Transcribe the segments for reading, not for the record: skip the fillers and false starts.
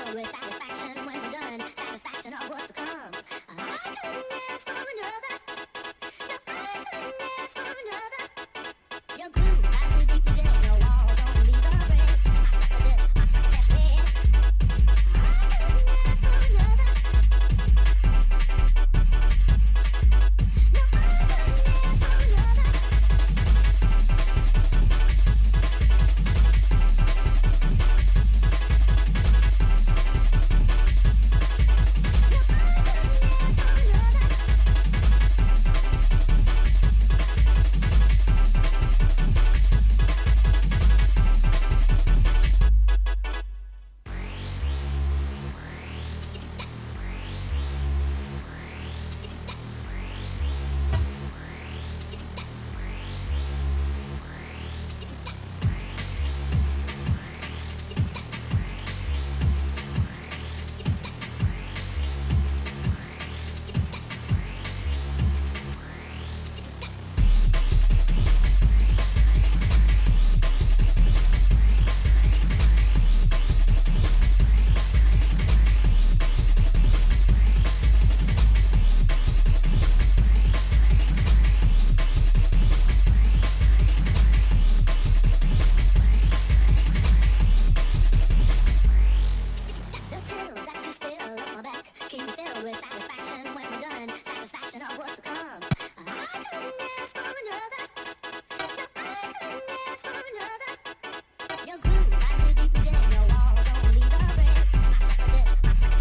filled with satisfaction when we're done. Satisfaction of what's to come. I couldn't ask for another. No, I couldn't ask for another. Your groove, I do deep today. No walls, only the bridge. My sucker dish, my sucker dash rich. I couldn't ask for another. No, I couldn't ask for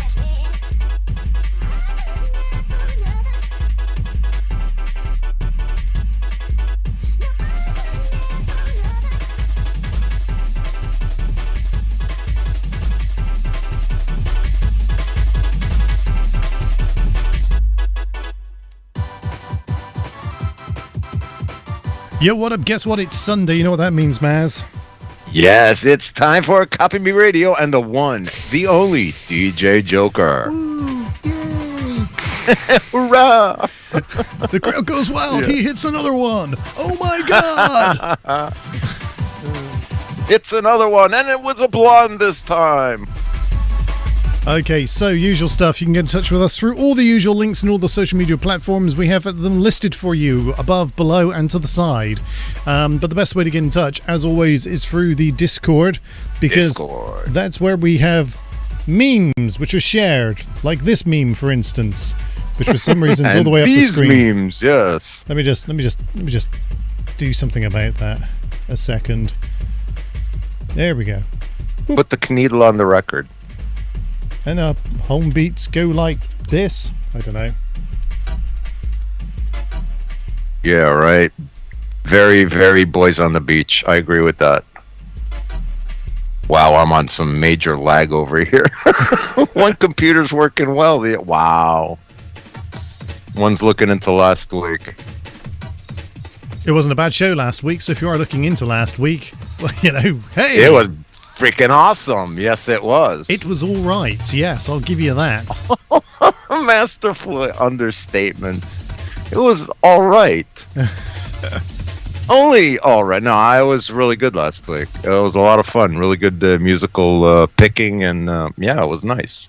another. Yo, what up? Guess what? It's Sunday. You know what that means, Maz? Yes, it's time for Kopimi Radio and the one, the only DJ Joker. Ooh, yay! Hurrah! The crowd goes wild. Yeah. He hits another one. Oh my god! It's another one, and it was a blonde this time. Okay, so usual stuff. You can get in touch with us through all the usual links and all the social media platforms. We have them listed for you above, below, and to the side. But the best way to get in touch, as always, is through the Discord, because that's where we have memes which are shared, like this meme, for instance, which for some reason is all the way up the screen. These memes, yes. Let me just do something about that. A second. There we go. Put the Kneedle on the record. And home beats go like this. I don't know. Yeah, right. Very, very Boys on the Beach. I agree with that. Wow, I'm on some major lag over here. One computer's working well. Wow. One's looking into last week. It wasn't a bad show last week, so if you are looking into last week, well, you know, hey! It was freaking awesome. Yes, it was. It was all right. Yes, I'll give you that. Masterful understatement. It was all right. Only all right. No, I was really good last week. It was a lot of fun. Really good musical picking, and yeah, it was nice.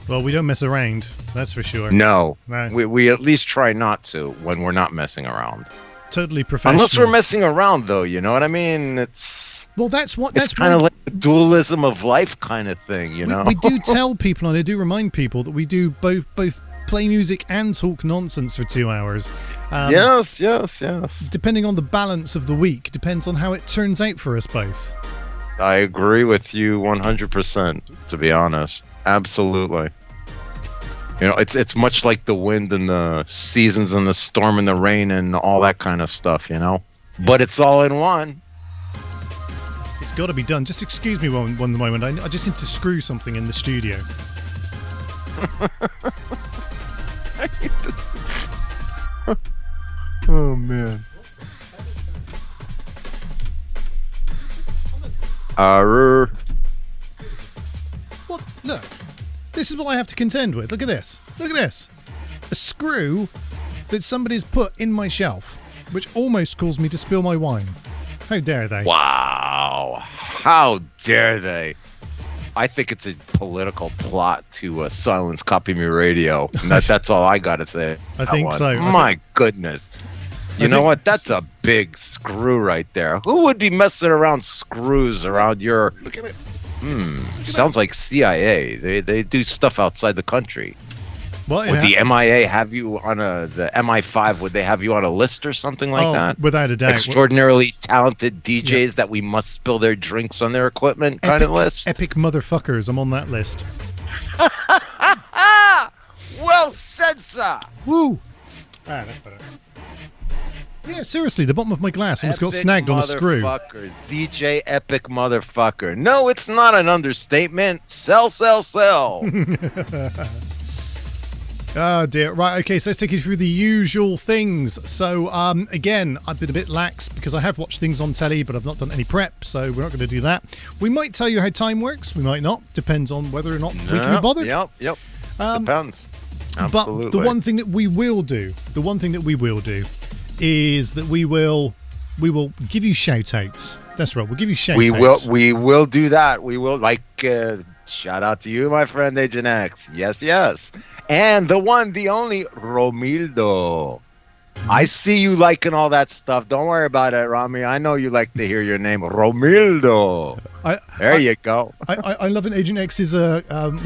Well, we don't mess around, that's for sure. No, No. we at least try not to when we're not messing around. Totally professional. Unless we're messing around, though, you know what I mean? It's that's kind of like the dualism of life kind of thing, you know? We do tell people, and I do remind people, that we do both play music and talk nonsense for 2 hours. Yes. Depending on the balance of the week, depends on how it turns out for us both. I agree with you 100%, to be honest. Absolutely. You know, it's much like the wind and the seasons and the storm and the rain and all that kind of stuff, you know? But it's all in one. It's got to be done. Just excuse me one moment. I just need to screw something in the studio. Oh, man. What? Look. This is what I have to contend with. Look at this. Look at this. A screw that somebody's put in my shelf, which almost caused me to spill my wine. How dare they? Wow. How dare they? I think it's a political plot to silence Kopimi Radio. And that's all I got to say. I think so. My goodness. You know what? That's a big screw right there. Who would be messing around screws around your... Look at it. Sounds like CIA. They do stuff outside the country. Well, Would the MIA have you on the MI5? Would they have you on a list or something like that? Without a doubt. Extraordinarily talented DJs that we must spill their drinks on their equipment kind of list. Epic motherfuckers. I'm on that list. Well said, sir. Woo. That's better. Yeah, seriously, the bottom of my glass almost got snagged on a screw. DJ Epic motherfucker. No, it's not an understatement. Sell, sell, sell. Oh dear. Right, okay, so let's take you through the usual things. So, again, I've been a bit lax because I have watched things on telly, but I've not done any prep, so we're not going to do that. We might tell you how time works, we might not. Depends on whether or not we can be bothered. Yep. Depends. Absolutely. But the one thing that we will do, is that we will give you shout outs. That's right, we'll give you shout outs. We will do that. We will, shout out to you, my friend Agent X. Yes. And the one, the only, Romildo. I see you liking all that stuff. Don't worry about it, Rami. I know you like to hear your name, Romildo. There you go. I love an Agent X's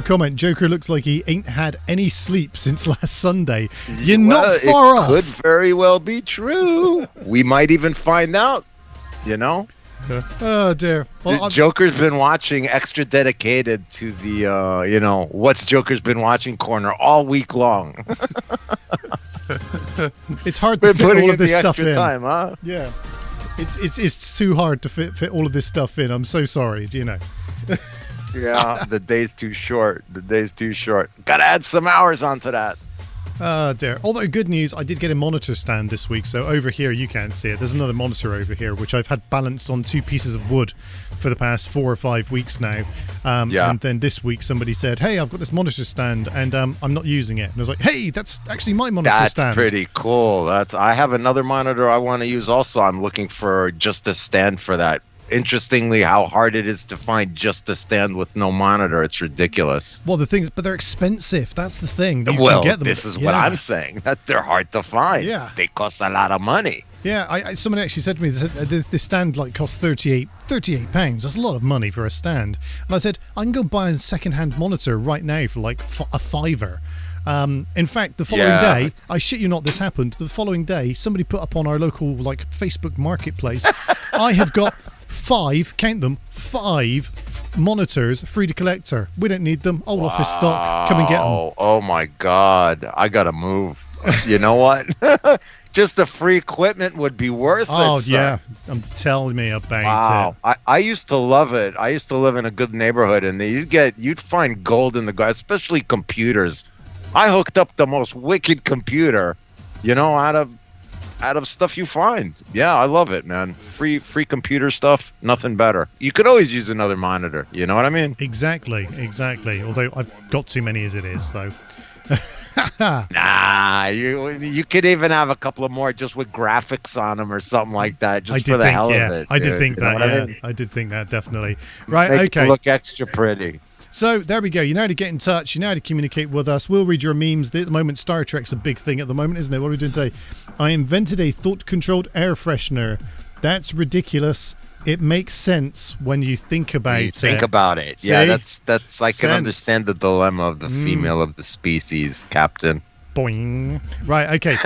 comment. Joker looks like he ain't had any sleep since last Sunday. You're not far off. Could very well be true. We might even find out, you know? Oh dear. Well, Joker's been watching extra dedicated to the what's Joker's been watching corner all week long. It's hard to fit all of this stuff in. Time, huh? Yeah. It's too hard to fit all of this stuff in. I'm so sorry, Yeah, the day's too short. Gotta add some hours onto that. Oh dear. Although good news, I did get a monitor stand this week, so over here you can't see it. There's another monitor over here, which I've had balanced on 2 pieces of wood for the past 4 or 5 weeks now. And then this week somebody said, hey, I've got this monitor stand and I'm not using it. And I was like, hey, that's actually my monitor stand. That's pretty cool. I have another monitor I want to use also. I'm looking for just a stand for that. Interestingly, how hard it is to find just a stand with no monitor. It's ridiculous. Well, the thing is, but they're expensive. That's the thing. You well, can get them. This is what I'm saying. That they're hard to find. Yeah. They cost a lot of money. Yeah, someone actually said to me, this stand costs £38. That's a lot of money for a stand. And I said, I can go buy a second-hand monitor right now for a £5. In fact, the following day, I shit you not, this happened. The following day, somebody put up on our local Facebook marketplace, I have got 5 monitors free to collector. We don't need them. Old office stock. Come and get them. Oh my God. I got to move. You know what? Just the free equipment would be worth it. Oh, yeah. I'm telling me about it. I used to love it. I used to live in a good neighborhood, and you'd find gold in the guy, especially computers. I hooked up the most wicked computer, out of stuff you find. Yeah, I love it, man. Free computer stuff, nothing better. You could always use another monitor. You know what I mean? Exactly. Although I've got too many as it is, so. Nah, you could even have a couple of more just with graphics on them or something like that, just for the hell of it. I did think that. Yeah, I did think that definitely. Right. Make okay. it look extra pretty. So there we go. You know how to get in touch. You know how to communicate with us. We'll read your memes. At the moment, Star Trek's a big thing at the moment, isn't it? What are we doing today? I invented a thought-controlled air freshener. That's ridiculous. It makes sense when you think about it. Think about it. See? Yeah, that's. I can understand the dilemma of the female of the species, Captain. Boing. Right. Okay.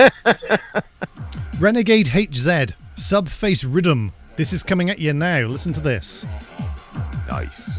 Renegade HZ Subface Rhythm. This is coming at you now. Listen to this. Nice.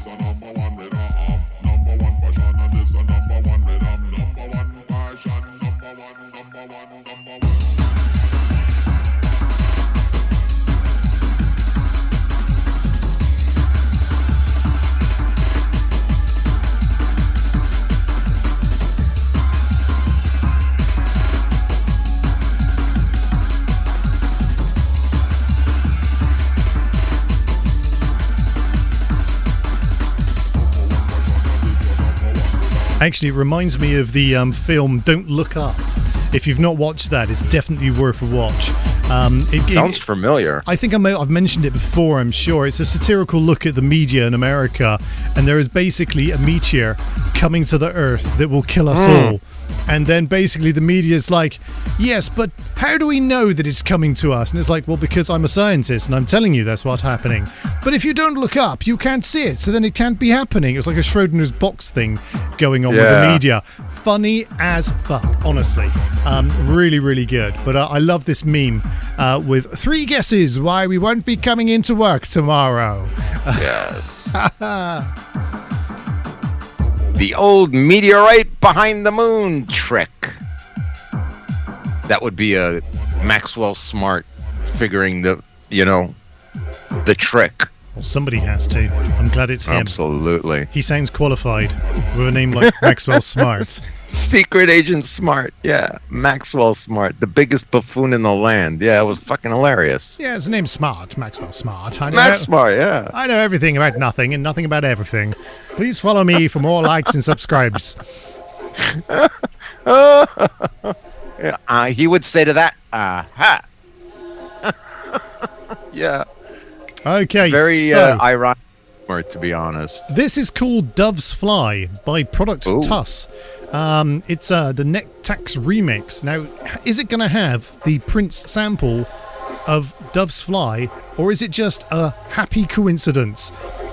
this a number one rhythm. Number one fashion and this a number one rhythm. Number one fashion, number one, number one, number one. Actually, it reminds me of the film Don't Look Up. If you've not watched that, it's definitely worth a watch. Sounds familiar. I think I've mentioned it before, I'm sure. It's a satirical look at the media in America, and there is basically a meteor coming to the Earth that will kill us all. And then basically the media is like, yes, but how do we know that it's coming to us? And it's like, well, because I'm a scientist and I'm telling you that's what's happening. But if you don't look up, you can't see it, so then it can't be happening. It's like a Schrodinger's box thing going on with the media. Funny as fuck, honestly. Really, really good. But I love this meme with 3 guesses why we won't be coming into work tomorrow. Yes. The old meteorite behind the moon trick. That would be a Maxwell Smart figuring the trick. Well, somebody has to. I'm glad it's him. Absolutely. He sounds qualified with a name like Maxwell Smart. Secret Agent Smart. Yeah. Maxwell Smart. The biggest buffoon in the land. Yeah, it was fucking hilarious. Yeah, his name's Smart. Maxwell Smart. Smart, yeah. I know everything about nothing and nothing about everything. Please follow me for more likes and subscribes. He would say to that, aha. Yeah. Okay, very so ironic, to be honest. This is called Dove's Fly by Product Ooh. Tuss. It's the Neck Tax remix. Now, is it going to have the Prince sample of Dove's Fly, or is it just a happy coincidence?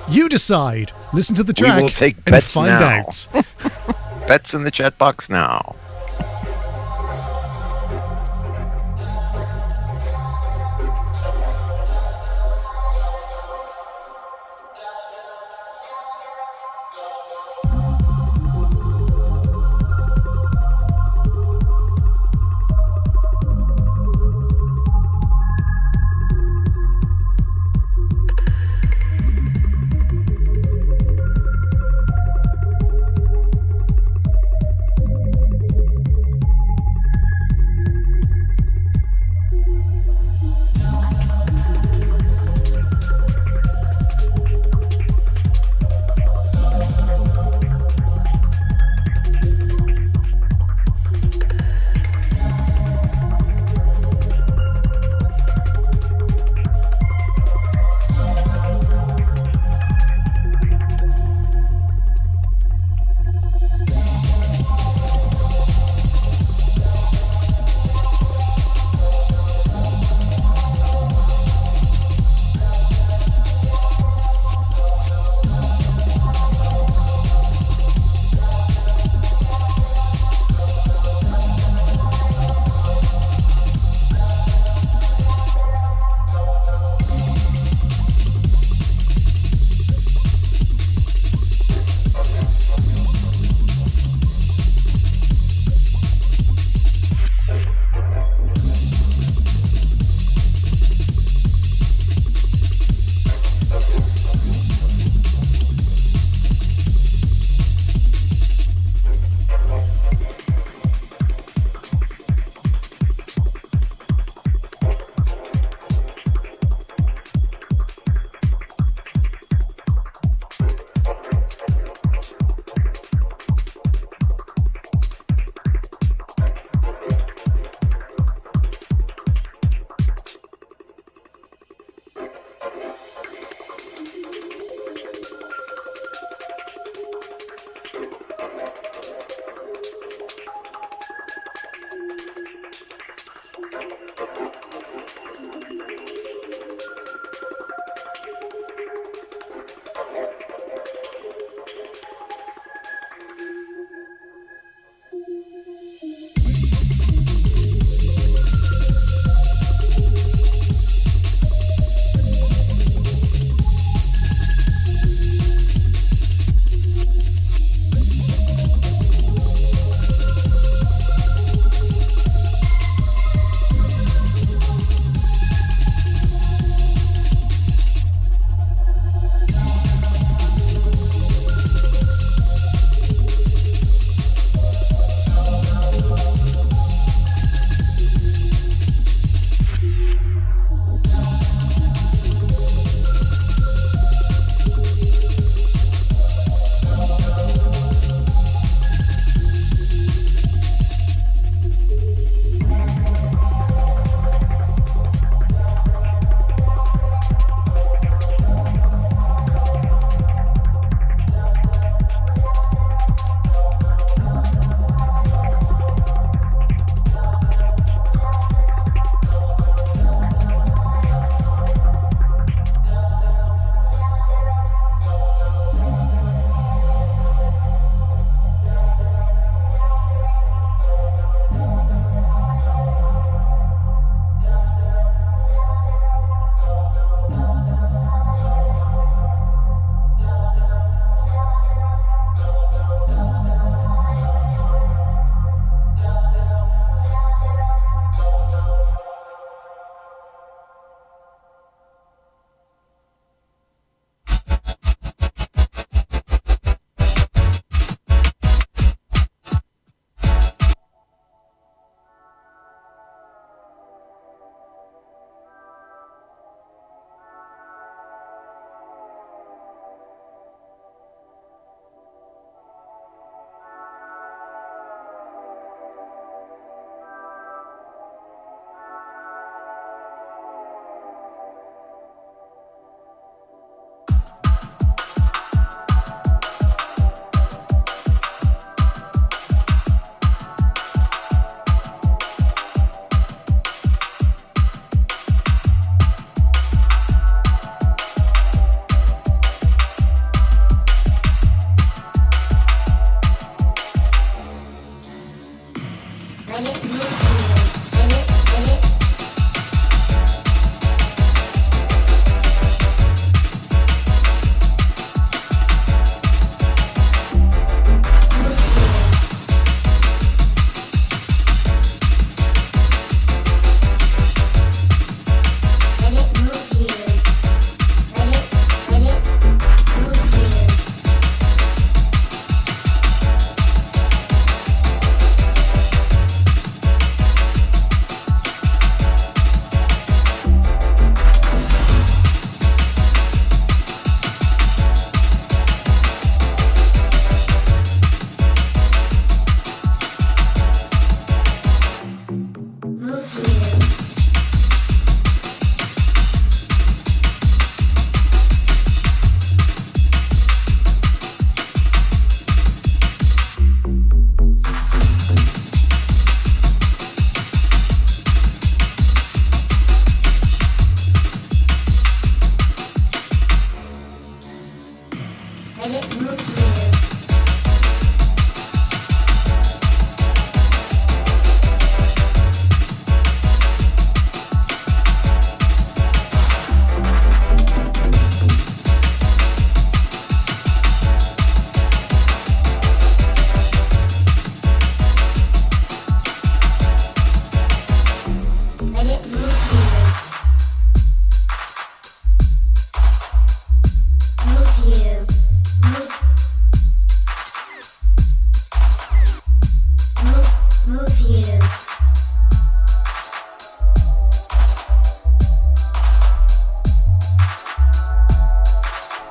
You decide. Listen to the track We will take and bets find now. out. Bets in the chat box now.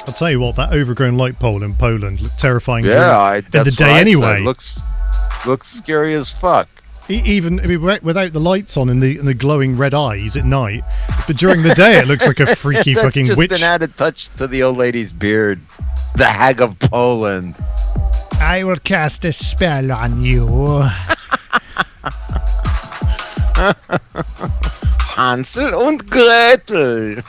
I'll tell you what, that overgrown light pole in Poland looked terrifying in That's the what day I anyway. said. Looks scary as fuck. Even without the lights on and the glowing red eyes at night, but during the day it looks like a freaky That's fucking just witch. an added touch to the old lady's beard. The Hag of Poland. I will cast a spell on you. Hansel and Gretel.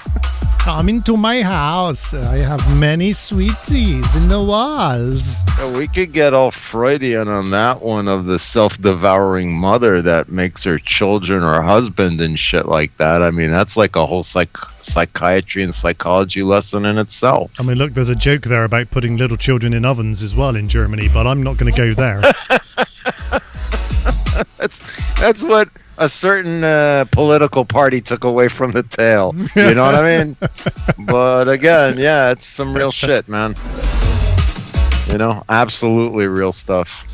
Come into my house. I have many sweeties in the walls. We could get all Freudian on that one of the self-devouring mother that makes her children her husband and shit like that. I mean, that's like a whole psychiatry and psychology lesson in itself. I mean, look, there's a joke there about putting little children in ovens as well in Germany, but I'm not going to go there. That's what a certain political party took away from the tale. You know what I mean? But again, yeah, it's some real shit, man. You know, absolutely real stuff.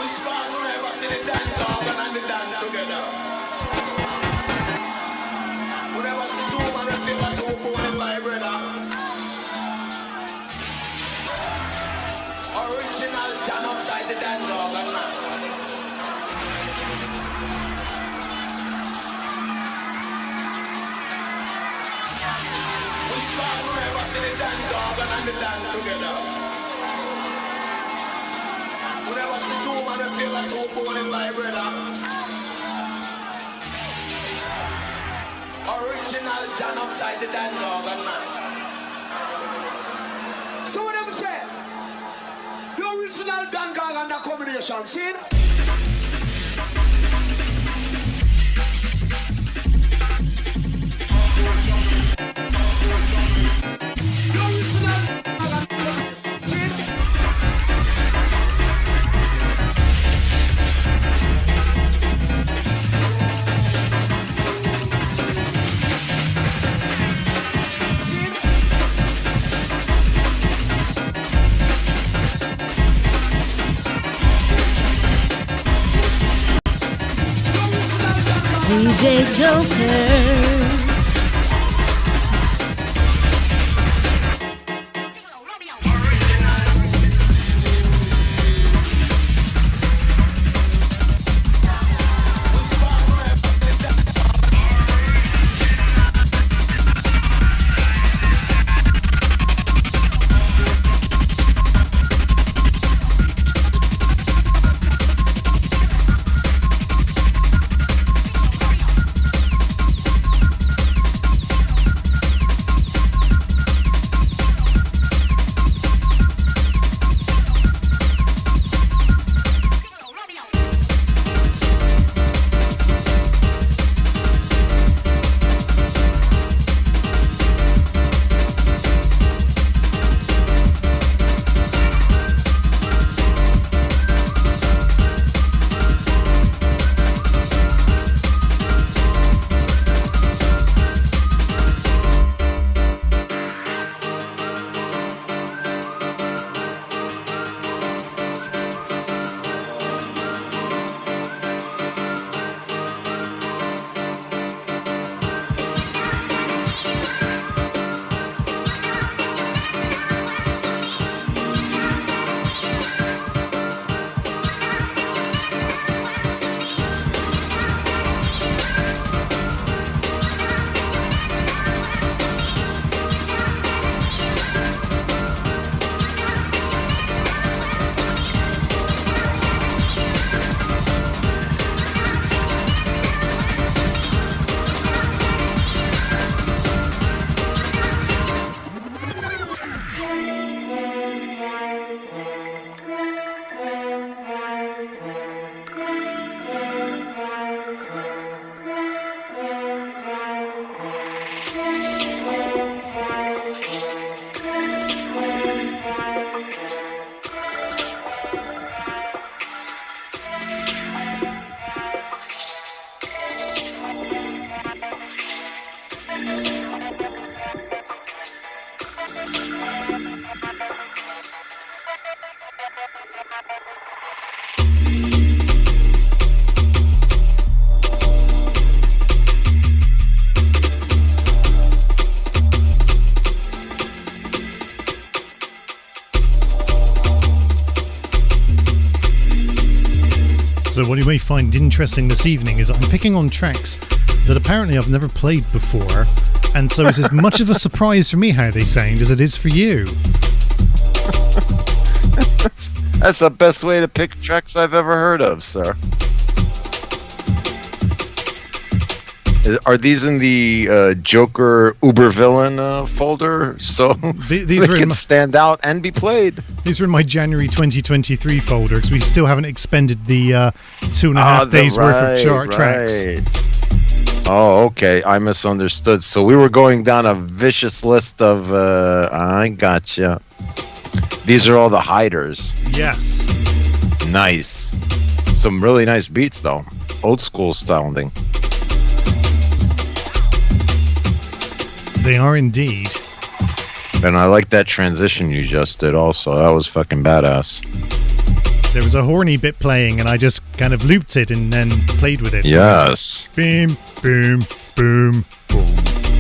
start never see the dance dog and the dance together. We never see two man and feel like two pony my brother. Original done upside the dance dog and man. We start never see the dance dog and the dance together. We never see two man and feel like two pony my brother. Original done upside the dance dog and man. So what I'm saying? The original Dan Gang and the combination, see? The original Dan and the combination, see? DJ Joker. So what you may find interesting this evening is I'm picking on tracks that apparently I've never played before, and so it's as much of a surprise for me how they sound as it is for you. That's the best way to pick tracks I've ever heard of, sir. Are these in the Joker Uber Villain folder? So These they are in can my, stand out and be played. these are in my January 2023 folder because we still haven't expended the 2.5 days worth of chart tracks. Oh, okay. I misunderstood. So we were going down a vicious list of... I gotcha. These are all the hiders. Yes. Nice. Some really nice beats, though. Old school sounding. They are indeed. And I like that transition you just did also. That was fucking badass. there was a horny bit playing, and I just kind of looped it and then played with it. Yes. Beam, boom, boom, boom,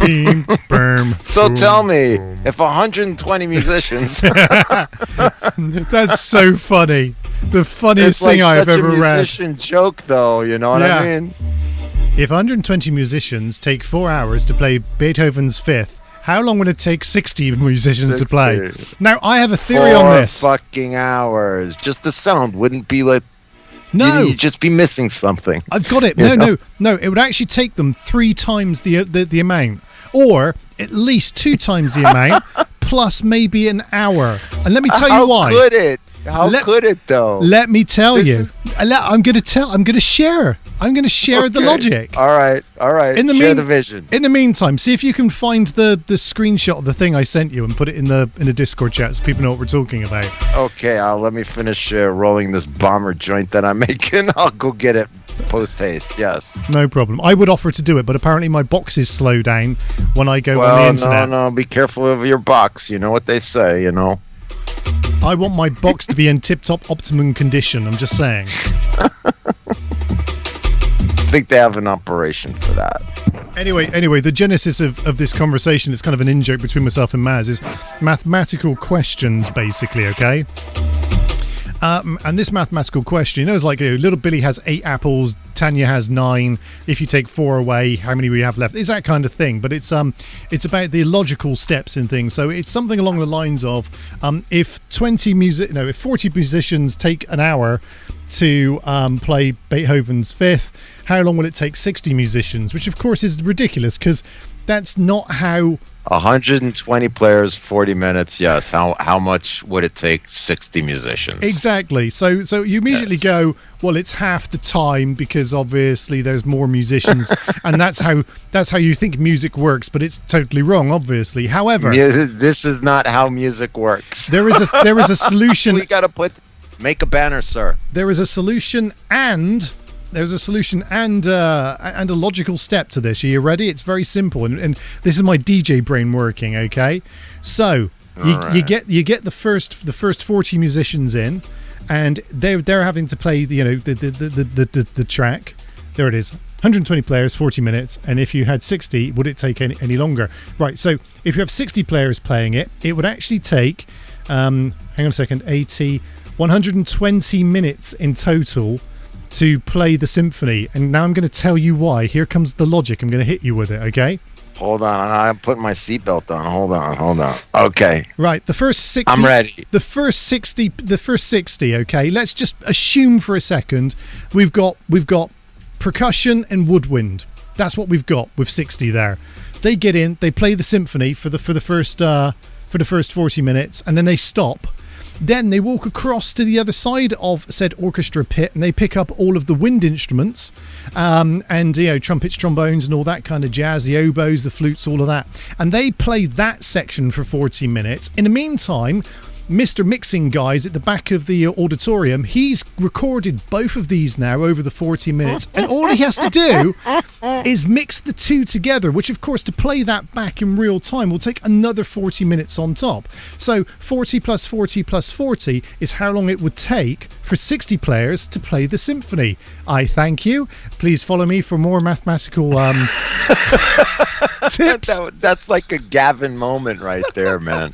beam, boom. So boom, tell me, boom. if 120 musicians, That's so funny. The funniest it's like thing I've such ever a read. musician joke, though. You know what Yeah. I mean? If 120 musicians take 4 hours to play Beethoven's Fifth, how long will it take 60 musicians to play? 60. Now, I have a theory on 4 this. fucking hours. Just the sound wouldn't be like. No, You'd just be missing something. I've got it. You No, know? no. It would actually take them 3 times the amount, or at least 2 times the amount, plus maybe an hour. And let me tell you why. How could it? How Let- could it though? Let me tell This you. is- I'm going to share. I'm going to share the Okay. logic. All right. In the Share mean- the vision. In the meantime, see if you can find the screenshot of the thing I sent you and put it in the Discord chat so people know what we're talking about. Okay, let me finish rolling this bomber joint that I'm making. I'll go get it post haste. Yes. No problem. I would offer to do it, but apparently my boxes slow down when I go on the Well, internet. no. Be careful of your box. You know what they say. You know. I want my box to be in tip-top optimum condition. I'm just saying. I think they have an operation for that. Anyway, the genesis of this conversation, it's kind of an in-joke between myself and Maz, is mathematical questions, basically, okay? And this mathematical question, it's like little Billy has 8 apples, Tanya has 9. If you take 4 away, how many we have left? It's that kind of thing. But it's about the logical steps in things. So it's something along the lines of if 40 musicians take an hour to play Beethoven's Fifth, how long will it take 60 musicians? Which of course is ridiculous because that's not how. 120 players, 40 minutes. Yes. How much would it take 60 musicians? Exactly. So you immediately go, well, it's half the time because obviously there's more musicians, and that's how you think music works. But it's totally wrong, obviously. However, This is not how music works. there is a solution. We gotta make a banner, sir. There is a solution and. There's a solution and a logical step to this. Are you ready? It's very simple, and this is my DJ brain working. Okay, so you get the first 40 musicians in, and they're having to play the track. There it is. 120 players, 40 minutes, and if you had 60, would it take any longer? Right. So if you have 60 players playing it, it would actually take. Hang on a second. 120 minutes in total to play the symphony, and now I'm going to tell you why. Here comes the logic. I'm going to hit you with it, okay? Hold on, I'm putting my seatbelt on. Hold on. Okay. Right, the first 60. I'm ready. The first 60. Okay. Let's just assume for a second we've got percussion and woodwind. That's what we've got with 60 there. They get in, they play the symphony for the first 40 minutes, and then they stop. Then they walk across to the other side of said orchestra pit and they pick up all of the wind instruments, and trumpets, trombones, and all that kind of jazz, the oboes, the flutes, all of that. And they play that section for 40 minutes. In the meantime, Mr. Mixing guys at the back of the auditorium, he's recorded both of these now over the 40 minutes, and all he has to do is mix the two together, which of course to play that back in real time will take another 40 minutes on top. So 40 plus 40 plus 40 is how long it would take for 60 players to play the symphony. I thank you. Please follow me for more mathematical tips. That's like a Gavin moment right there, man.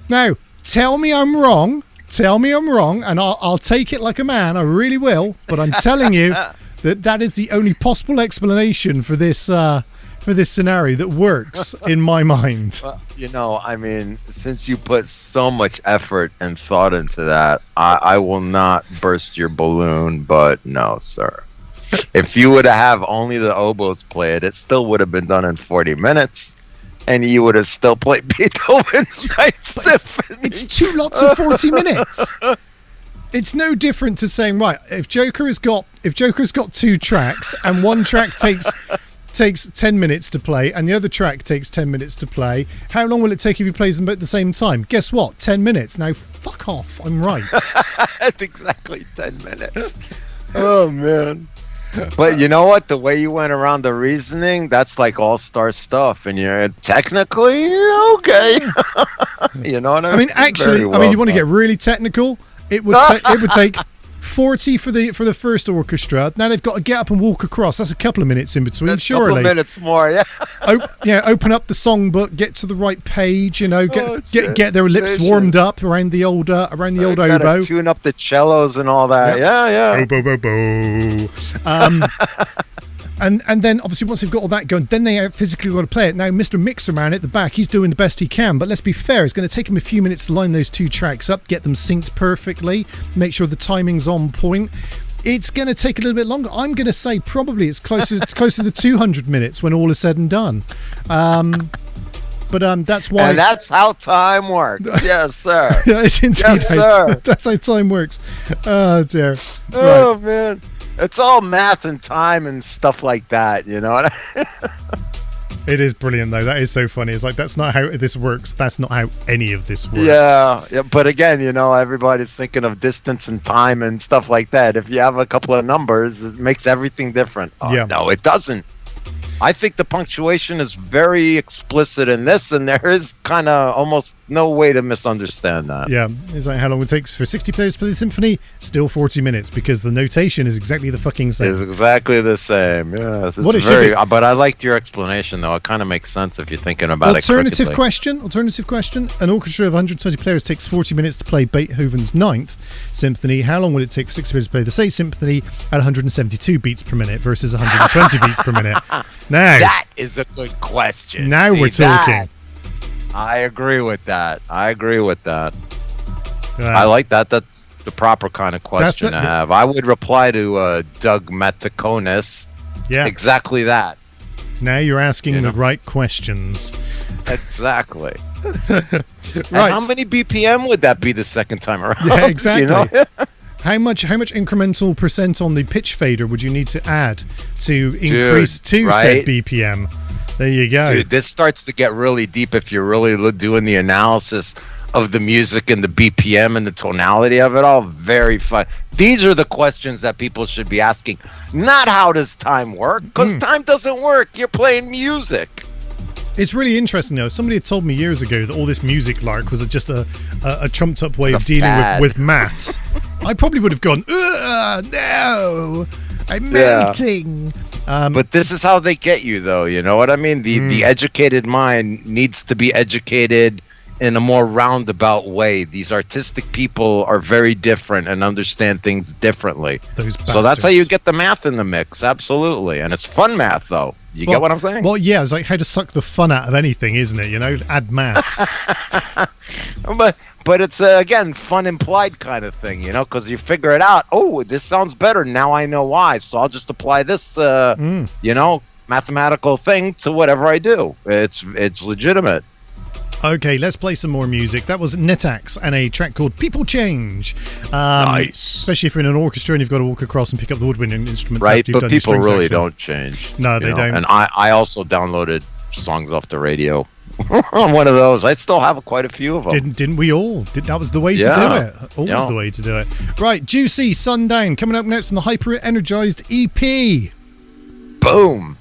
Now, tell me I'm wrong, and I'll take it like a man. I really will. But I'm telling you that is the only possible explanation for this scenario that works in my mind. Well, since you put so much effort and thought into that, I will not burst your balloon. But no, sir. If you would have only the oboes play it, it still would have been done in 40 minutes. And you would have still played Beethoven's Ninth Symphony. It's 2 lots of 40 minutes. It's no different to saying, right, if Joker's got 2 tracks and one track takes 10 minutes to play and the other track takes 10 minutes to play, how long will it take if he plays them at the same time? Guess what? 10 minutes. Now fuck off. I'm right. That's exactly 10 minutes. Oh man. But you know what? The way you went around the reasoning, that's like all-star stuff, and you're technically okay. You know what I mean? I mean, actually, Very I mean, you well want to get done. really technical? It would take 40 for the first orchestra. Now they've got to get up and walk across. That's a couple of minutes in between, That's a surely. couple of minutes more, yeah. Open up the songbook, get to the right page. You know, get shit. get their lips Vicious. warmed up around the old Gotta oboe. tune up the cellos and all that. Yep. Yeah. Oboe, bo, bo. And then obviously once they've got all that going, then they physically got to play it. Now Mr. Mixer Man at the back, he's doing the best he can, but let's be fair, it's going to take him a few minutes to line those two tracks up, get them synced perfectly, make sure the timing's on point. It's going to take a little bit longer. I'm going to say probably it's closer to 200 minutes when all is said and done. But that's why. And that's how time works. Yes, sir. Yes, indeed. Yes, sir. That's how time works. Oh dear. Oh man, it's all math and time and stuff like that. You know what? It is brilliant though. That is so funny. It's like that's not how this works. That's not how any of this works. Yeah. But again, you know, everybody's thinking of distance and time and stuff like that. If you have a couple of numbers, it makes everything different. Oh, Yeah. No, it doesn't. I think the punctuation is very explicit in this, and there is kind of almost no way to misunderstand that. Yeah, it's like how long it takes for 60 players to play the symphony? Still 40 minutes because the notation is exactly the fucking same. It's exactly the same. Yes, it's What it should very. be- But I liked your explanation, though. It kind of makes sense if you're thinking about Alternative it. question. An orchestra of 120 players takes 40 minutes to play Beethoven's Ninth Symphony. How long would it take for 60 players to play the same symphony at 172 beats per minute versus 120 beats per minute? Now, That is a good question. now See, we're talking. that- I agree with that. I Uh, like that. That's the proper kind of question the- to have. I would reply to Doug Mataconis yeah. exactly that. Now you're asking You know? the right questions. Exactly. Right. And how many BPM would that be the second time around? Yeah, exactly. You know? How much incremental percent on the pitch fader would you need to add to increase to said right? BPM? There you go. Dude, this starts to get really deep if you're really doing the analysis of the music and the BPM and the tonality of it all. Very fun. These are the questions that people should be asking. Not how does time work, because time doesn't work. You're playing music. It's really interesting though. Somebody had told me years ago that all this music lark was just a trumped up way of dealing fad. with maths. I probably would have gone, no, I'm melting. But this is how they get you, though. You know what I mean? The educated mind needs to be educated in a more roundabout way. These artistic people are very different and understand things differently. Those So that's how bastards. you get the math in the mix. Absolutely. And it's fun math, though. You get what I'm saying? Well, yeah, it's like how to suck the fun out of anything, isn't it? You know, add maths. But it's, again, fun implied kind of thing, you know, because you figure it out. Oh, this sounds better. Now I know why. So I'll just apply this, you know, mathematical thing to whatever I do. It's legitimate. Okay, let's play some more music. That was Netax and a track called People Change. Nice. Especially if you're in an orchestra and you've got to walk across and pick up the woodwinding instruments. Right, after you've but done your people string really section. don't change. No, you they know? don't. And I also downloaded songs off the radio on one of those. I still have quite a few of them. Didn't we all? That was the way Yeah. to do it. Always Yeah. the way to do it. Right, Juicy, Sundown, coming up next from the Hyper Energized EP. Boom.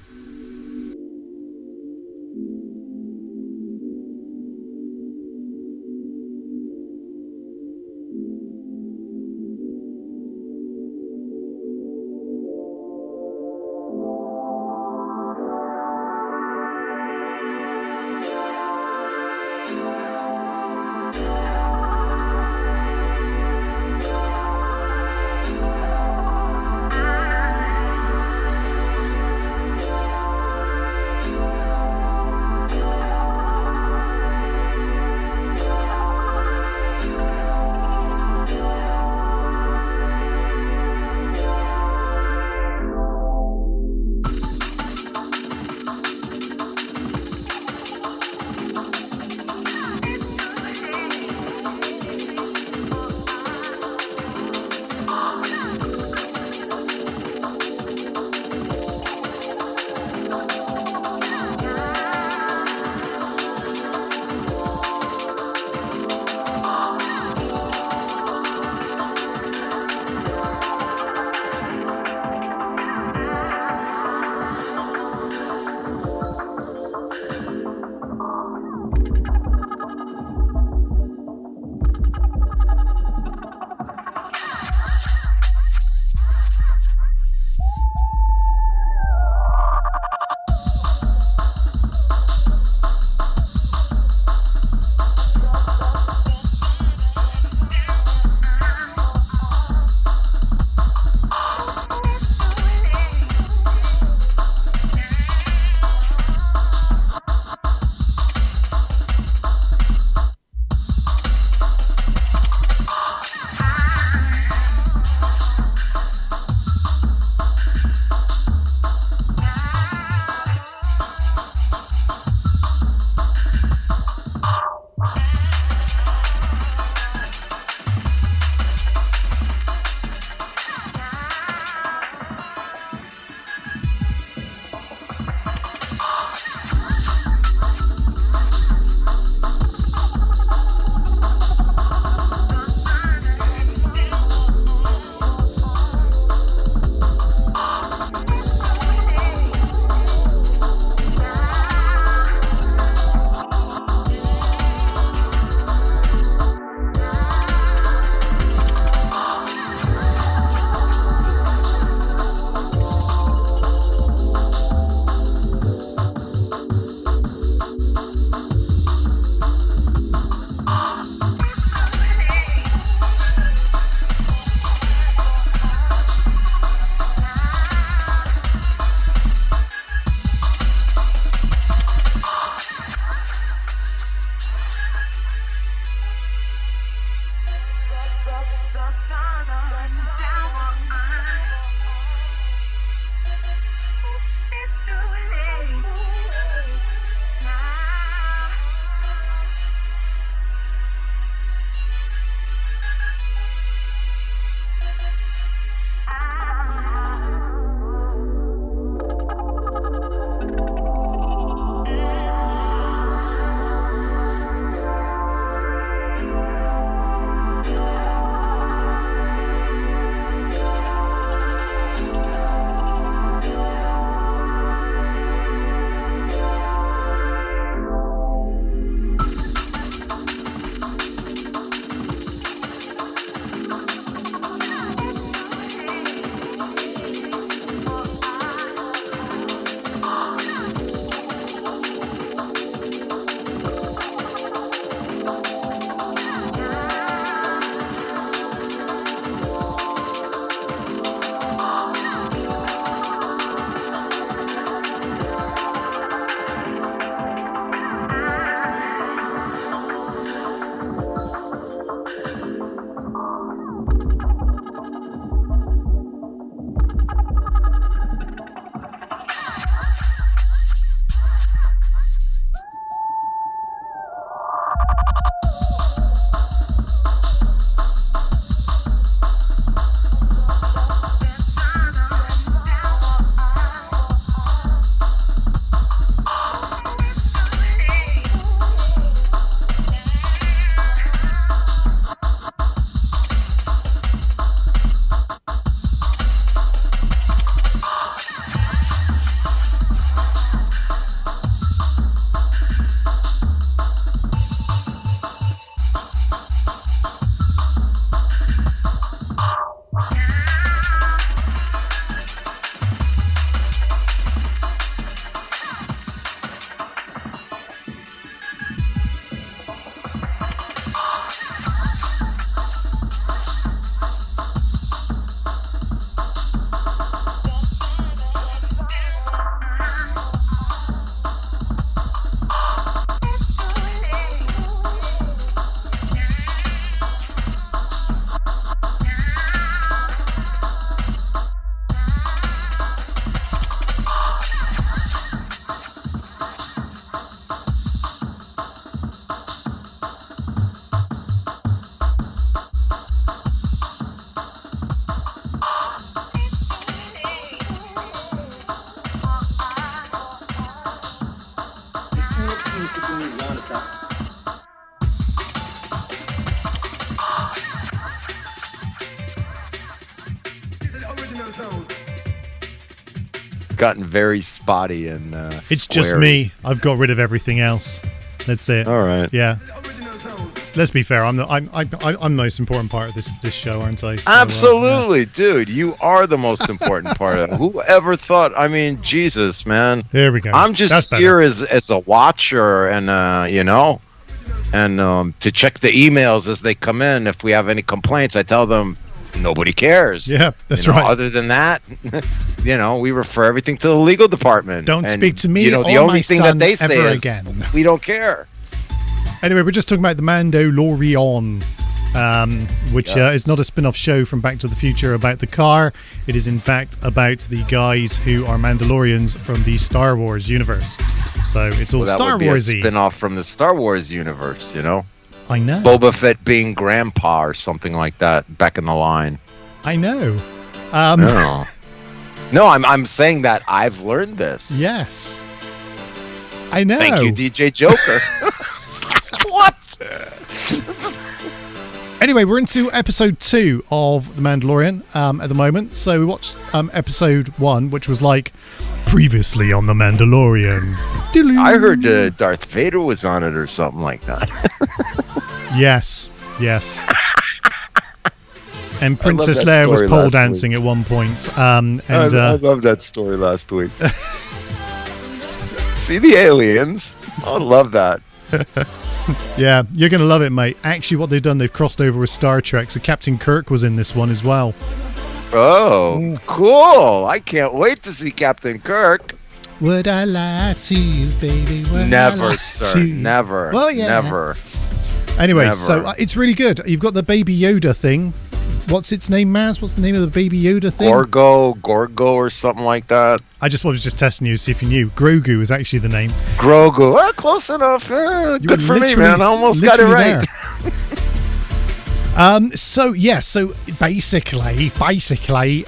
Gotten very spotty and It's just squarey. me. I've got rid of everything else. That's it. All right. Yeah. Let's be fair. I'm the most important part of this show, aren't I? So, Absolutely, dude. You are the most important part of it. Whoever thought? I mean, Jesus, man. There we go. I'm just That's here as a watcher, and to check the emails as they come in. If we have any complaints, I tell them nobody cares. Yeah, that's You know, right. Other than that, we refer everything to the legal department. Don't And, speak to me the or only my thing son that they say ever is, again. we don't care. Anyway, we're just talking about the Mandalorian, which is not a spin-off show from Back to the Future about the car. It is in fact about the guys who are Mandalorians from the Star Wars universe. So it's all That Star would be Warsy. a spin-off from the Star Wars universe, I know. Boba Fett being grandpa or something like that back in the line. I know. No, I'm saying that I've learned this. Yes. I know. Thank you, DJ Joker. What? Anyway, we're into episode 2 of The Mandalorian at the moment. So we watched episode 1, which was like previously on The Mandalorian. I heard Darth Vader was on it or something like that. Yes. And I love Princess that Leia was story pole last dancing at one point. I love that story last week. See the aliens? I love that. Yeah, you're going to love it, mate. Actually, what they've done, they've crossed over with Star Trek. So Captain Kirk was in this one as well. Oh, cool. I can't wait to see Captain Kirk. Would I lie to you, baby? Would I Never, lie sir. to you? Never. Well, yeah. Never. Anyway, Never. so it's really good. You've got the Baby Yoda thing, what's its name, Maz? What's the name of the Baby Yoda thing? Gorgo, or something like that. I was just testing you to see if you knew. Grogu is actually the name. Grogu. Close enough. You Good were for me, literally- man. I almost got it literally right. So basically,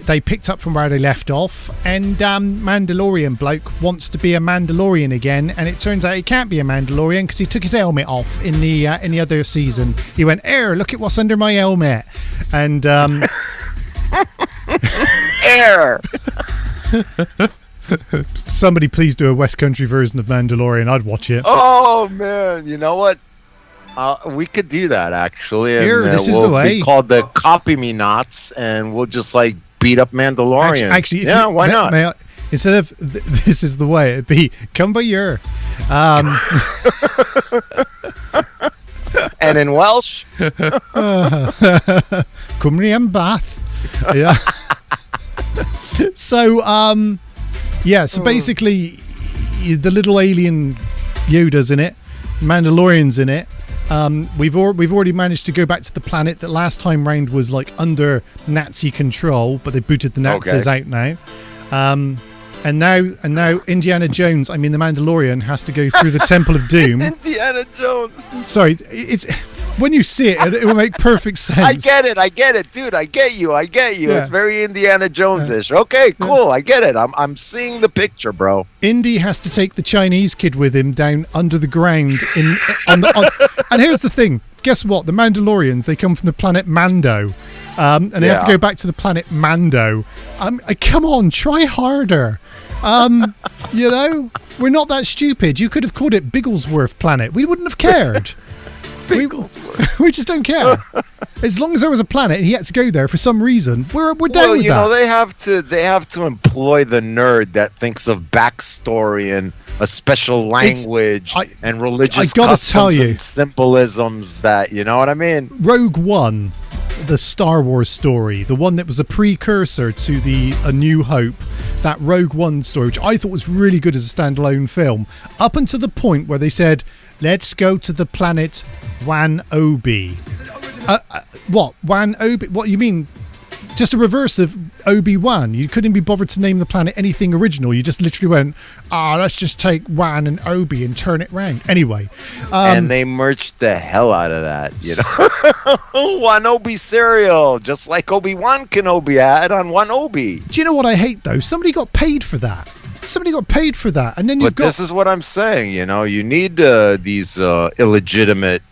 they picked up from where they left off, and Mandalorian bloke wants to be a Mandalorian again, and it turns out he can't be a Mandalorian because he took his helmet off in the other season. He went, look at what's under my helmet," and Air. somebody please do a West Country version of Mandalorian. I'd watch it. Oh man, you know what? We could do that actually. And, Here, this is we'll the way. be called the Kopimi knots, and we'll just like beat up Mandalorian. Actually, if yeah, you- why not? may I- instead of this is the way, it'd be come by your. And in Welsh, Cymru am Bath. Yeah. So so basically the little alien Yoda's in it, Mandalorian's in it. We've already managed to go back to the planet that last time round was like under Nazi control, but they booted the Nazis out now. And now Indiana Jones, the Mandalorian, has to go through the Temple of Doom. Indiana Jones. Sorry, it's when you see it, it will make perfect sense. I get it, dude. I get you. Yeah. It's very Indiana Jones-ish. Okay, cool. I get it. I'm seeing the picture, bro. Indy has to take the Chinese kid with him down under the ground and here's the thing. Guess what? The Mandalorians, they come from the planet Mando. And they have to go back to the planet Mando. Come on, try harder. We're not that stupid. You could have called it Bigglesworth Planet. We wouldn't have cared. We just don't care. As long as there was a planet and he had to go there for some reason, we're down with that. Well, you know, they have to employ the nerd that thinks of backstory and a special language and religious I gotta customs tell you, and symbolisms that, you know what I mean? Rogue One, the Star Wars story, the one that was a precursor to the A New Hope, that Rogue One story, which I thought was really good as a standalone film, up until the point where they said, let's go to the planet Wan Obi. What? Wan Obi? What you mean? Just a reverse of Obi-Wan. You couldn't be bothered to name the planet anything original. You just literally went, let's just take Wan and Obi and turn it round. Anyway. And they merged the hell out of that, you know? Wan Obi cereal, just like Obi-Wan Kenobi had on Wan Obi. Do you know what I hate, though? Somebody got paid for that. And then you've got... This is what I'm saying, you know? You need these illegitimate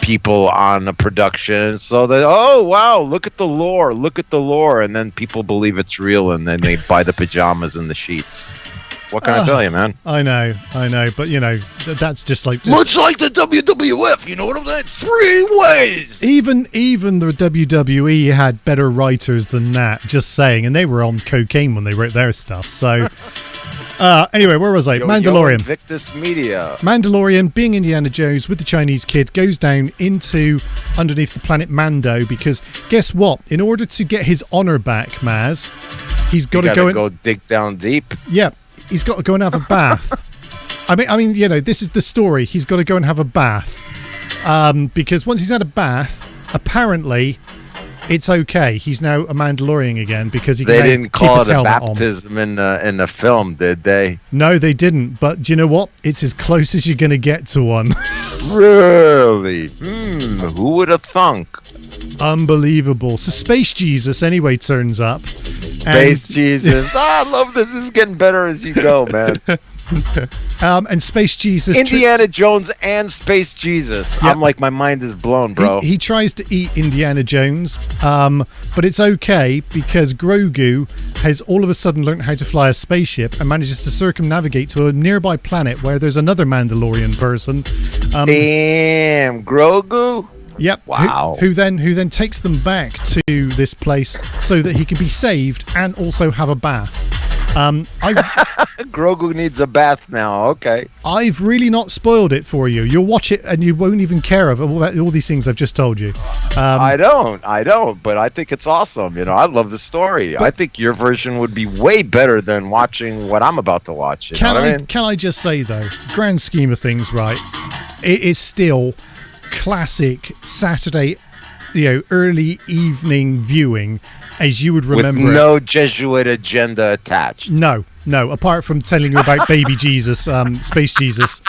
people on the production so that, oh wow, look at the lore, and then people believe it's real, and then they buy the pajamas and the sheets. What can I tell you, man? I know, but you know, that's just like much like the WWF, you know what I'm saying? 3 ways. Even the WWE had better writers than that, just saying, and they were on cocaine when they wrote their stuff. So anyway, where was I? Mandalorian. Invictus Media. Mandalorian, being Indiana Jones with the Chinese kid, goes down into underneath the planet Mando because guess what? In order to get his honor back, Maz, he's got to go dig down deep. Yeah, he's got to go and have a bath. I mean, you know, this is the story. He's got to go and have a bath because once he's had a bath, apparently it's okay. He's now a Mandalorian again because he. They can didn't keep call his it a helmet on. baptism in the film, did they? No, they didn't. But do you know what? It's as close as you're going to get to one. Really? Who would have thunk? Unbelievable. So Space Jesus anyway turns up. Space Jesus. I love this. This is getting better as you go, man. And Space Jesus. Indiana Jones and Space Jesus. Yep. I'm like, my mind is blown, bro. He tries to eat Indiana Jones, but it's okay because Grogu has all of a sudden learned how to fly a spaceship and manages to circumnavigate to a nearby planet where there's another Mandalorian person. Damn, Grogu. Yep. Wow. Who then takes them back to this place so that he can be saved and also have a bath. Grogu needs a bath now. Okay. I've really not spoiled it for you. You'll watch it and you won't even care of all these things I've just told you. I don't, but I think it's awesome. You know, I love the story. I think your version would be way better than watching what I'm about to watch. You know what I mean? Can I just say though, grand scheme of things, right? It is still classic Saturday early evening viewing as you would With remember it. no Jesuit agenda attached. No, apart from telling you about baby Jesus, space Jesus,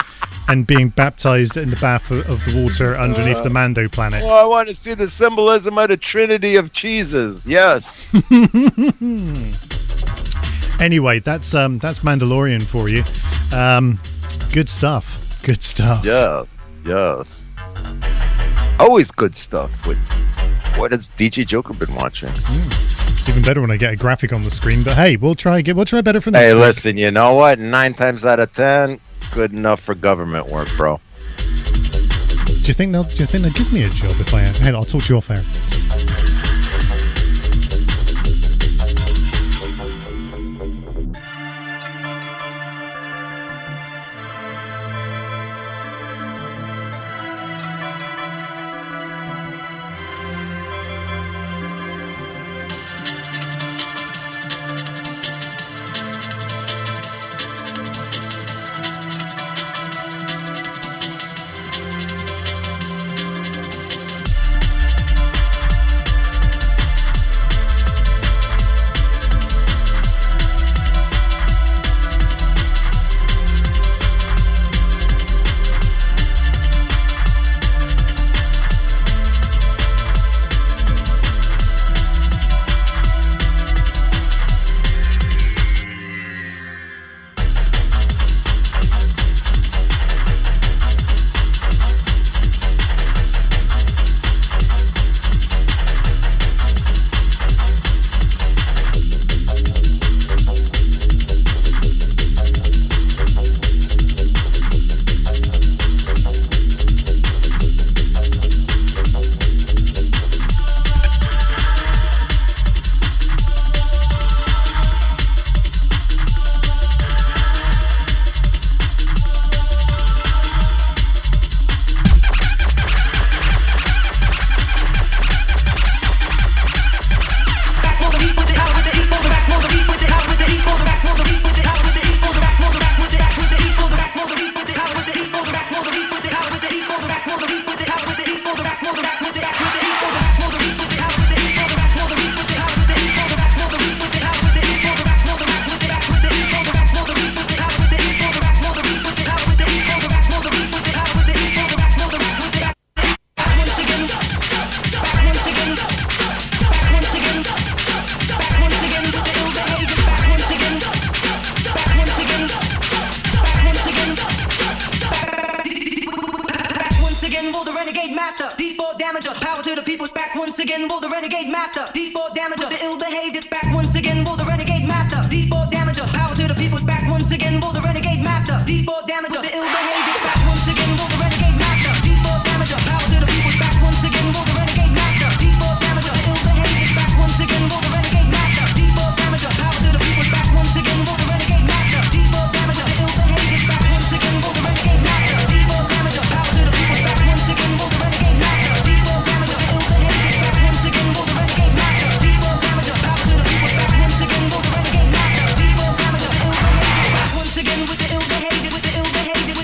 and being baptized in the bath of the water underneath the Mando planet. Oh, I want to see the symbolism of the Trinity of cheeses. Yes. Anyway, that's Mandalorian for you. Good stuff. Good stuff. Yes. Always good stuff. What has DJ Joker been watching? It's even better when I get a graphic on the screen. But hey, we'll try better for next Hey, week. listen, you know what? 9 times out of 10, good enough for government work, bro. Do you think they'll give me a job if I? Hey, I'll talk to you off air. Once again with the ill behavior.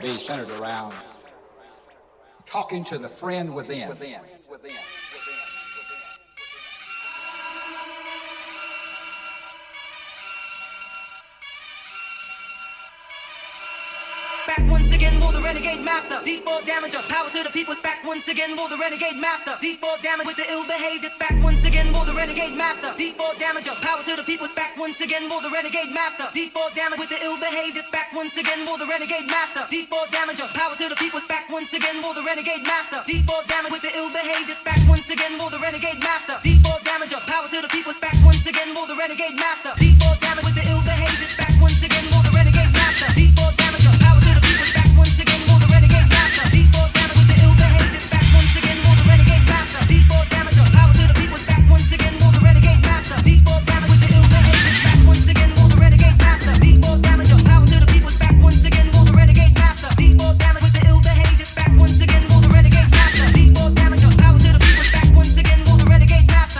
be centered around talking to the friend within. Back once again for the renegade master. D4 damager, power to the people. Back once again for the renegade master. D4 damage with the ill behavior. Back once again for the renegade master. D4 damager, power to the people. Back once again for the renegade master. D4 damage with the ill behavior. Back once again for the renegade master. D4 damager, power to the people. Back once again for the renegade master. D4 damage with the ill behavior. Back once again for the renegade master. D4 damager, power to the people. Back once again for the renegade master. D4 damage with the ill behavior. Back once again for the renegade master. D4 damager, power to the people. Back once again for the renegade master. D4 damage with the ill behavior. Back once again for the renegade master. D4 damager, power to the people. Back once again for the renegade master. D4 damage with the ill behavior. Back once again for the renegade master. D4 damager, power to the people. Back once again for the renegade master. D4 damage with the ill behavior. Back once again for the renegade master. D4 damager, power to the people. Back once again for the renegade master.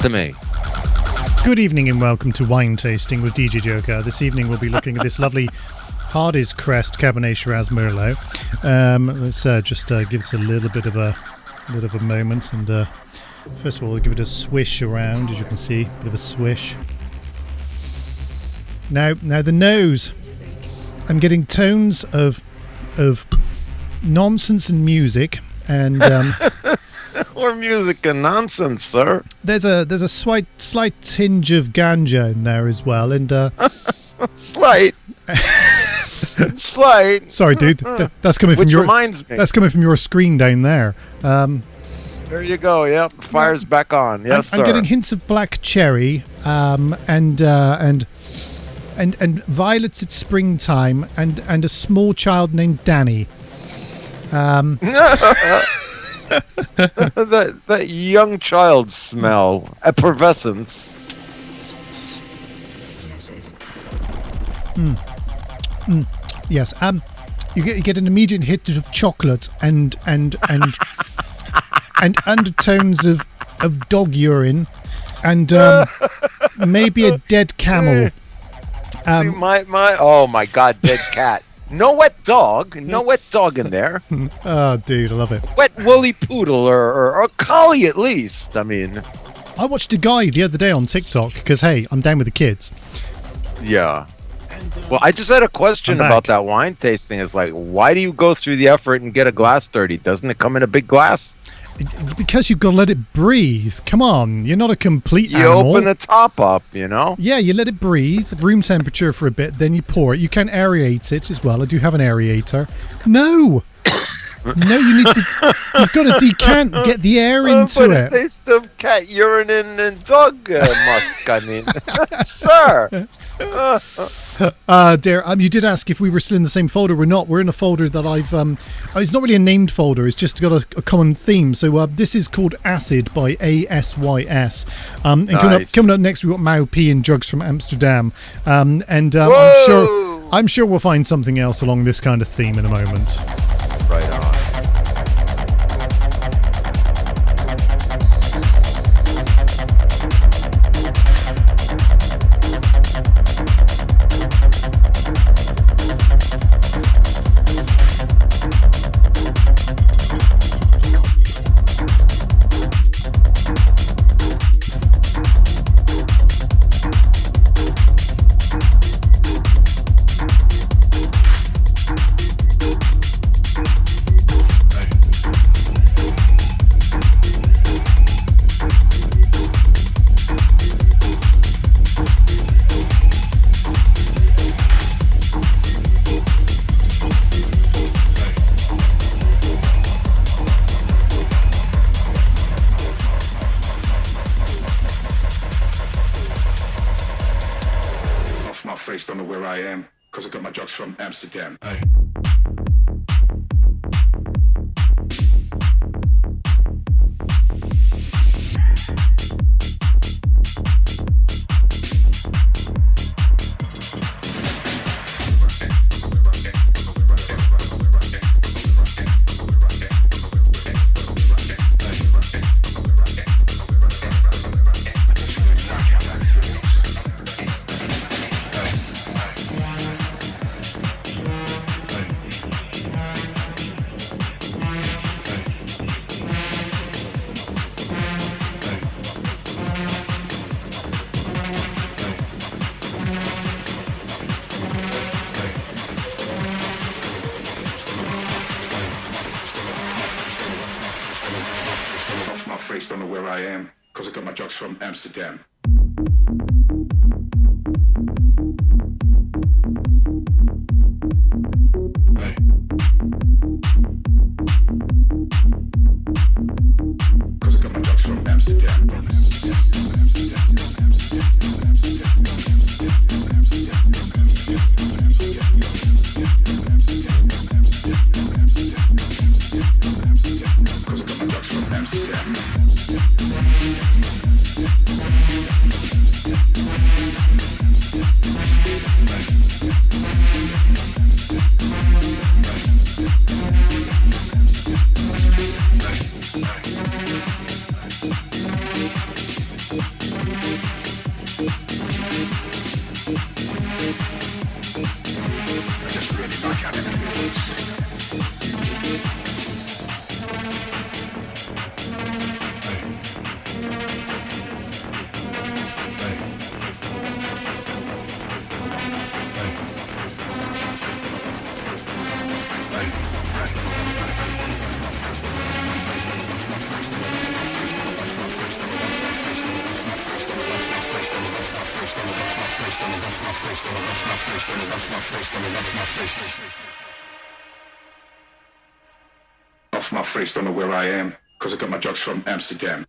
to me. Good evening and welcome to Wine Tasting with DJ Joker. This evening we'll be looking at this lovely Hardy's Crest Cabernet Shiraz Merlot. Let's just give us a little bit of a moment, and first of all we'll give it a swish around, as you can see, a bit of a swish. Now the nose, I'm getting tones of nonsense and music, and Or music and nonsense, sir. there's a slight tinge of ganja in there as well, and Slight. sorry, dude, that's coming from Which your reminds me. that's coming from your screen down there. There you go. Yep, fire's back on. Yes, I'm sir. getting hints of black cherry, and violets at springtime, and a small child named Danny. that young child smell, effervescence. Yes. You get an immediate hit of chocolate and undertones of dog urine, and maybe a dead camel. See, oh my God, dead cat. No wet dog in there. Oh, dude, I love it. Wet woolly poodle or a collie at least. I mean, I watched a guy the other day on TikTok because, hey, I'm down with the kids. yeah. Well, I just had a question I'm about back. that wine tasting. It's like, why do you go through the effort and get a glass dirty? Doesn't it come in a big glass? Because you've got to let it breathe. Come on, you're not a complete You animal. open the top up, you know? Yeah, you let it breathe, room temperature for a bit, then you pour it. You can aerate it as well. I do have an aerator. No! No, you've got to decant, get the air into But it. it tastes of cat urine and dog musk, I mean. Sir! Dear, you did ask if we were still in the same folder. We're not. We're in a folder that I've... it's not really a named folder. It's just got a common theme. So this is called Acid by ASYS. And Nice. Oh, coming up next, we've got Mao P and Drugs from Amsterdam. And Whoa! I'm sure we'll find something else along this kind of theme in a moment. Right on. Face, don't know where I am, cause I got my drugs from Amsterdam. Face, don't know where I am, cause I got my drugs from Amsterdam. Cause I got my drugs from Amsterdam. Cause I got my drugs from Amsterdam. Off my face, don't know where I am, cause I got my drugs from Amsterdam.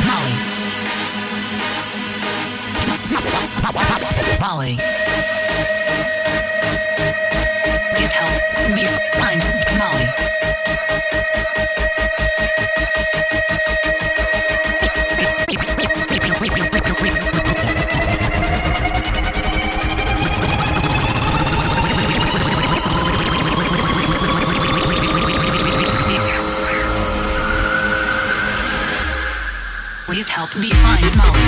Molly. Molly. Please help me find Molly. Please help me find Molly.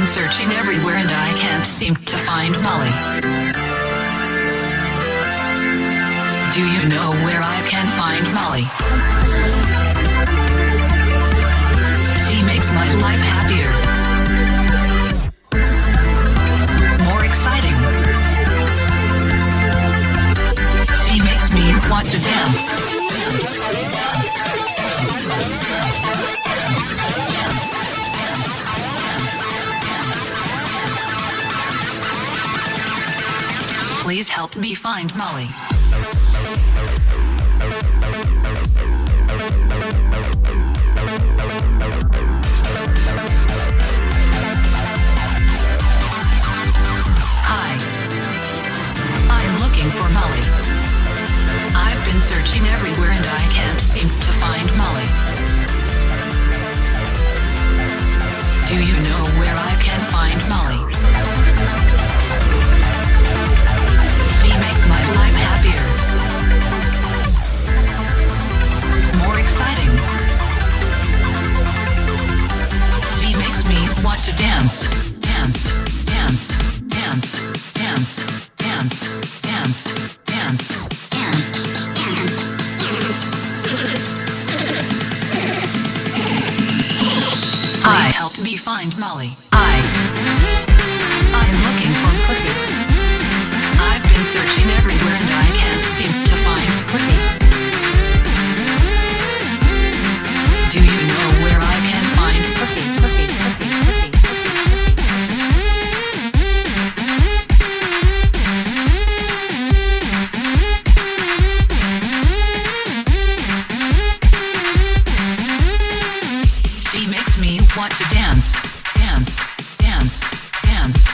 Searching everywhere and I can't seem to find Molly. Do you know where I can find Molly? She makes my life happier, more exciting. She makes me want to dance. Dance, dance, dance, dance, dance, dance, dance, dance. Please help me find Molly. Hi. I'm looking for Molly. I've been searching everywhere and I can't seem to find Molly. Do you know where I can find Molly? She makes my life happier, more exciting. She makes me want to dance, dance, dance, dance, dance, dance, dance, dance, dance, dance. Please help me find Molly. I'm looking for pussy. I've been searching everywhere and I can't seem to find pussy. Do you know where I can find pussy, pussy, pussy, pussy, pussy, pussy? She makes me want to dance, dance, dance, dance.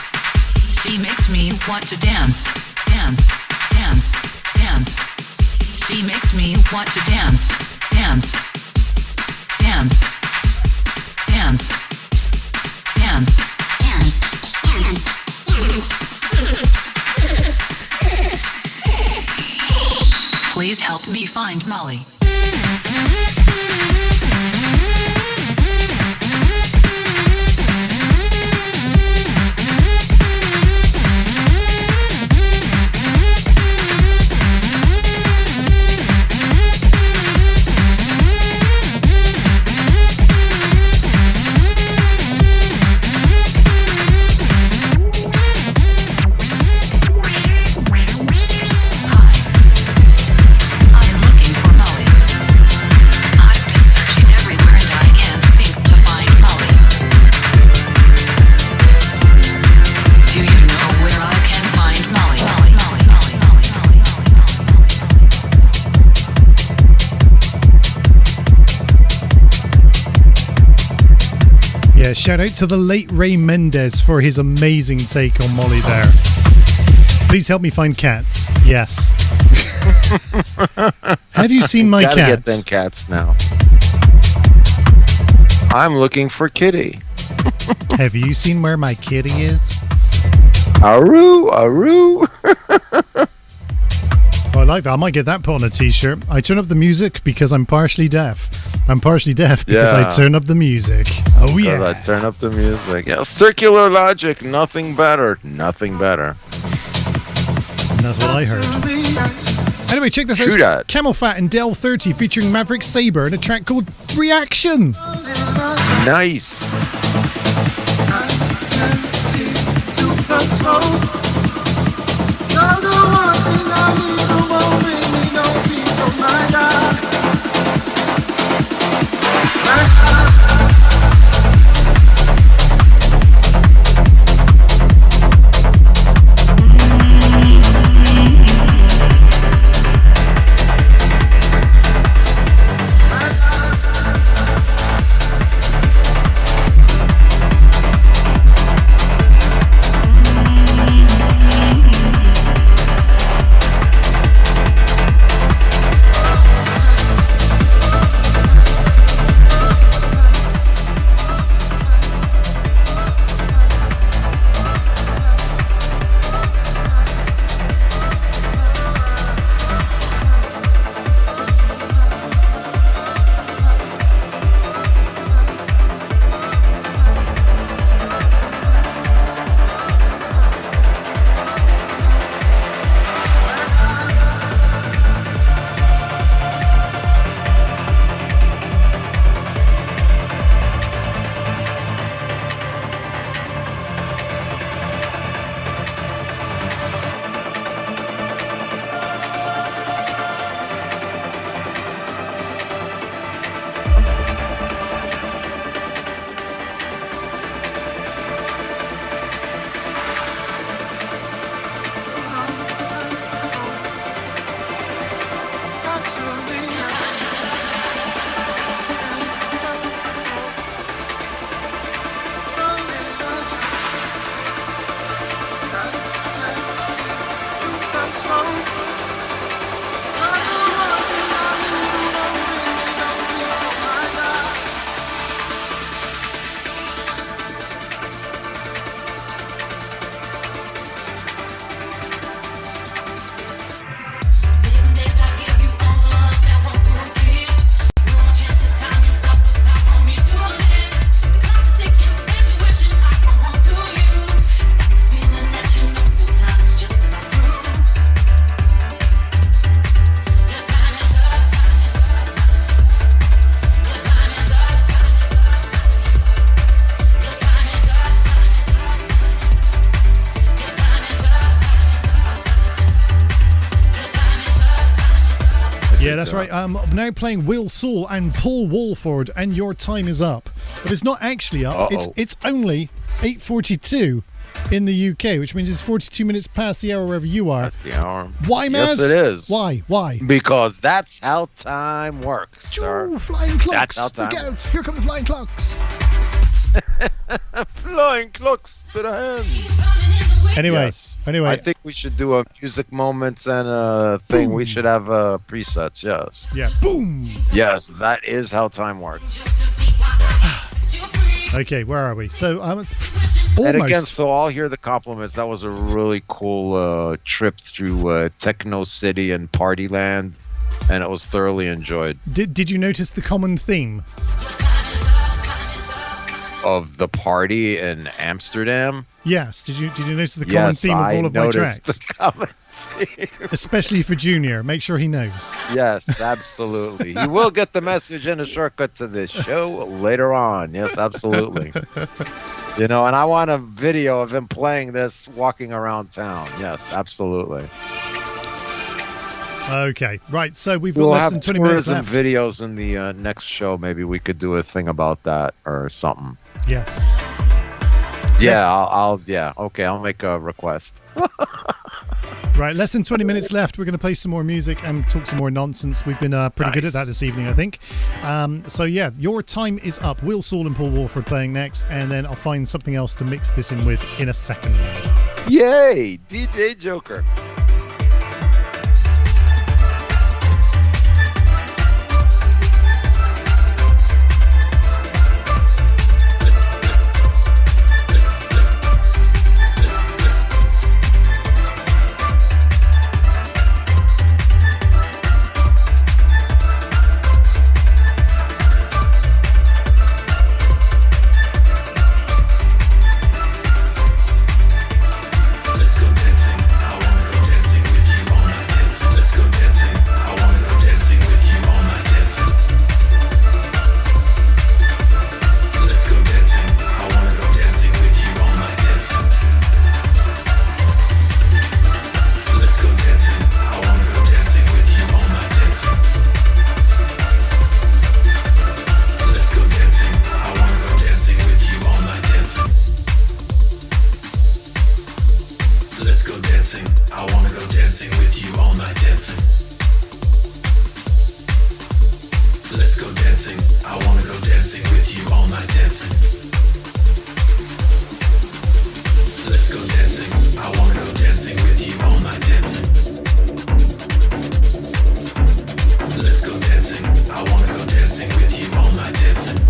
She makes me want to dance, dance, dance, dance. She makes me want to dance, dance, dance, dance, dance, dance, dance, dance. Please help me find Molly. Shout out to the late Ray Mendez for his amazing take on Molly there. Please help me find cats. Yes. Have you seen my cat? Gotta get them cats now. I'm looking for Kitty. Have you seen where my kitty is? Aru, Aru. Oh, I like that. I might get that put on a t-shirt. I turn up the music because I'm partially deaf. I'm partially deaf because I turn up the music. Oh yeah. I turn up the music. Yeah, circular logic. Nothing better. Nothing better. And that's what I heard. Anyway, check this out. Camel Fat and Del 30 featuring Maverick Sabre in a track called Reaction. Nice. Yeah, that's right. I'm now playing Will Saul and Paul Walford, and your time is up. But it's not actually up. It's only 8:42 in the UK, which means it's 42 minutes past the hour wherever you are. That's the hour. Why, Maz? Yes, it is. Why? Why? Because that's how time works, sir. Flying clocks. That's how time Look out. Here come the flying clocks. Flying clocks to the hand. Anyway, I think we should do a music moments and a thing. Boom. We should have presets. Yes. Yeah. Boom. Yes, that is how time works. Okay, where are we? So and again, so I'll hear the compliments. That was a really cool trip through Techno City and Party Land, and it was thoroughly enjoyed. Did you notice the common theme of the party in Amsterdam? Yes. Did you notice the common theme of all of my tracks? The common theme. Especially for Junior. Make sure he knows. Yes, absolutely. He will get the message in a shortcut to this show later on. Yes, absolutely. You know, and I want a video of him playing this walking around town. Yes, absolutely. Okay, right. So we've got less than 20 minutes left. Videos in the next show. Maybe we could do a thing about that or something. Yes. Yeah, I'll make a request. Right, less than 20 minutes left. We're going to play some more music and talk some more nonsense. We've been pretty good at that this evening, I think. So yeah, your time is up. Will Saul and Paul Walford playing next, and then I'll find something else to mix this in with in a second. Yay, DJ Joker. Let's go dancing. I wanna go dancing with you all night dancing. Let's go dancing. I wanna go dancing with you all night dancing. Let's go dancing. I wanna go dancing with you all night dancing. Let's go dancing. I wanna go dancing with you all night dancing.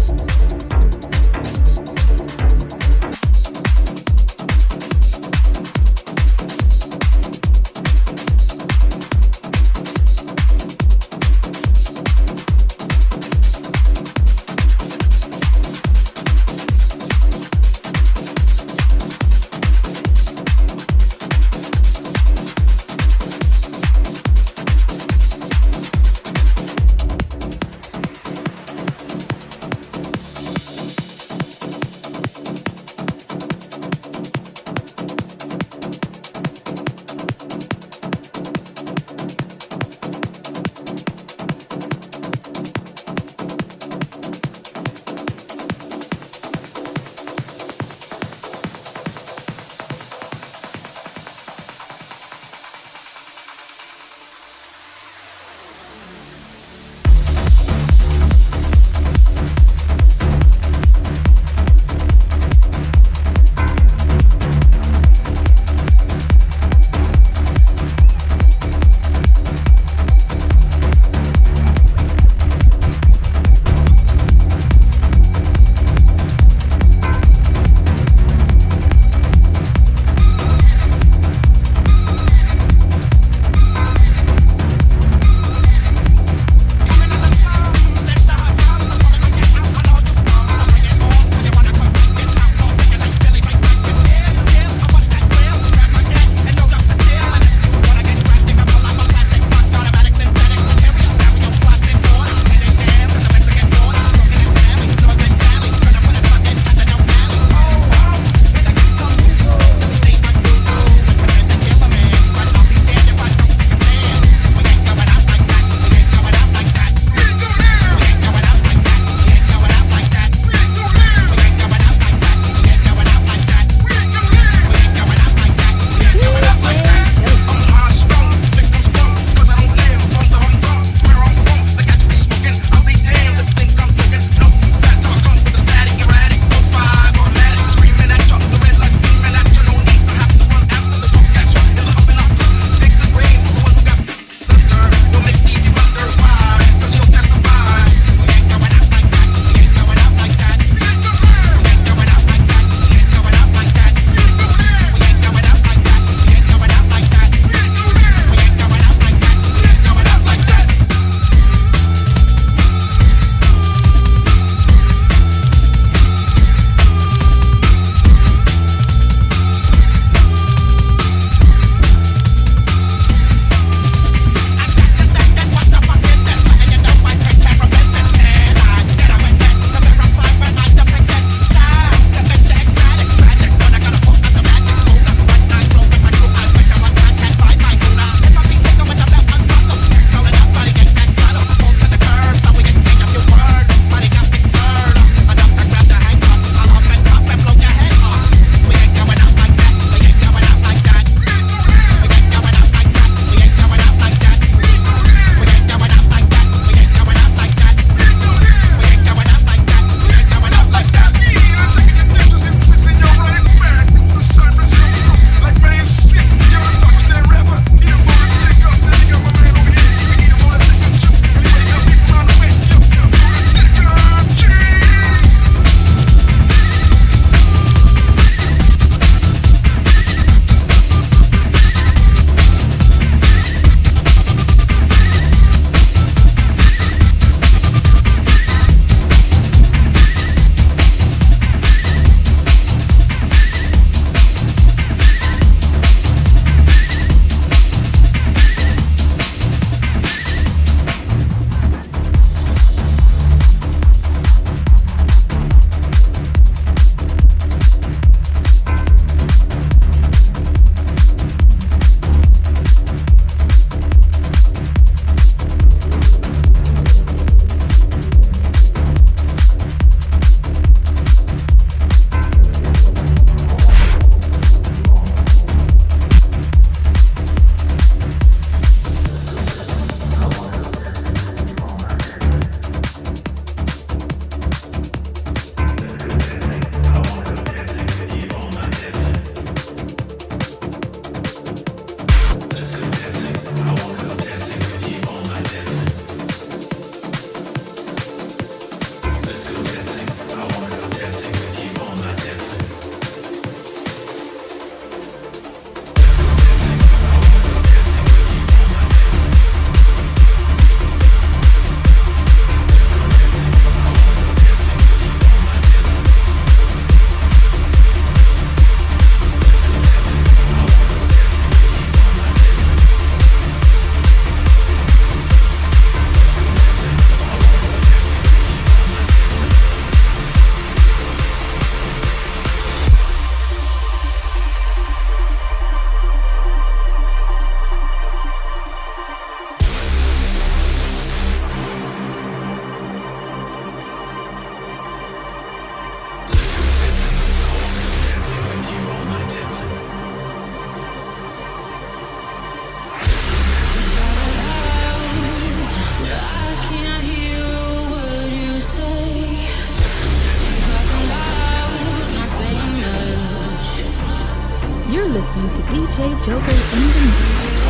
You're listening to DJ Joker in the mix.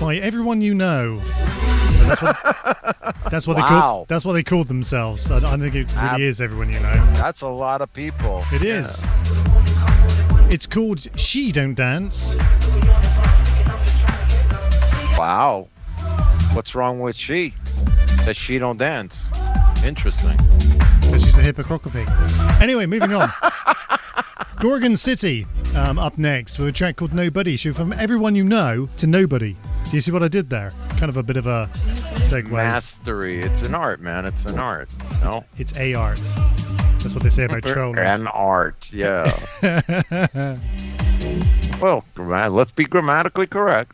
by everyone you know. That's what Wow. That's what they called themselves. I think it really is everyone you know. That's a lot of people. It is. It's called She Don't Dance. Wow. What's wrong with she? That she don't dance. Interesting. Because she's a hypocrite. Anyway, moving on. Gorgon City up next with a track called Nobody. So from Everyone You Know to Nobody. Do you see what I did there? Kind of a bit of a segue. Mastery. It's an art, man. It's an art. No? It's a art. That's what they say about trolling. An art, yeah. Well, let's be grammatically correct.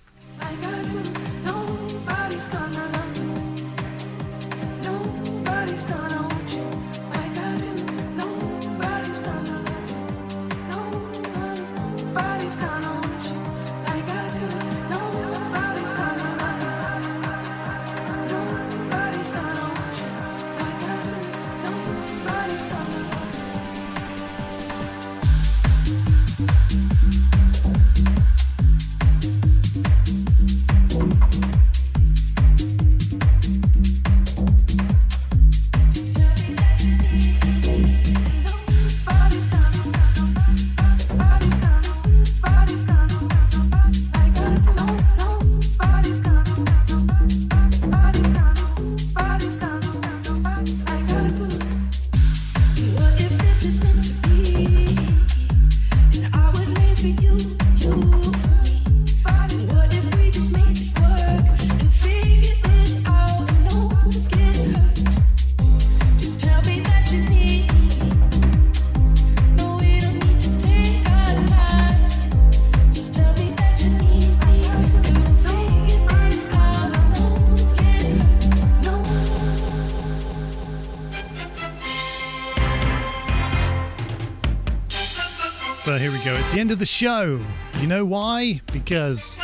So here we go. It's the end of the show. You know why? Because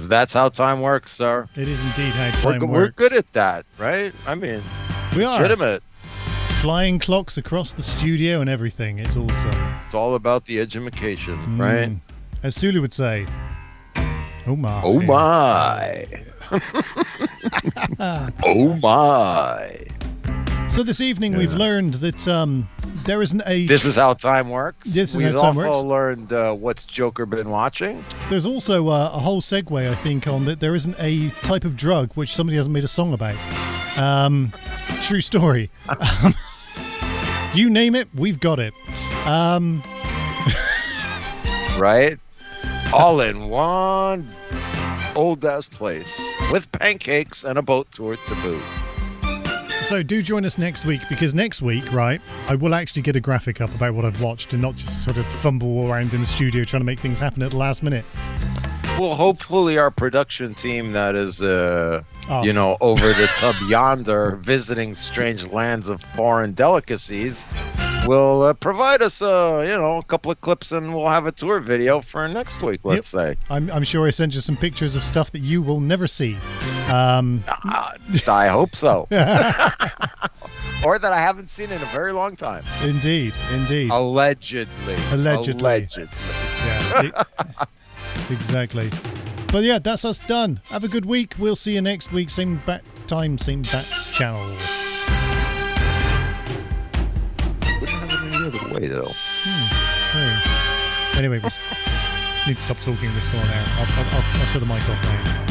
that's how time works, sir. It is indeed how time works. We're good at that, right? I mean, we are. Legitimate. Flying clocks across the studio and everything. It's awesome. It's all about the education, right? As Sulu would say, oh my. Oh my. Oh my. So this evening we've learned that there isn't a... This is how time works? This is how time works. We've also learned what's Joker been watching. There's also a whole segue, I think, on that there isn't a type of drug which somebody hasn't made a song about. True story. You name it, we've got it. Right? All in one old-ass place with pancakes and a boat tour to boot. So do join us next week, because next week, right, I will actually get a graphic up about what I've watched and not just sort of fumble around in the studio trying to make things happen at the last minute. Well, hopefully our production team that is, over the tub yonder visiting strange lands of foreign delicacies will provide us, a couple of clips, and we'll have a tour video for next week, let's say. I'm sure I sent you some pictures of stuff that you will never see. I hope so. Or that I haven't seen in a very long time. Indeed. Allegedly. Yeah, exactly. But yeah, that's us done. Have a good week. We'll see you next week. Same bat time, same bat channel. Wouldn't have it any other way, though. True. Anyway, we need to stop talking. We're still on air. I'll shut the mic off now.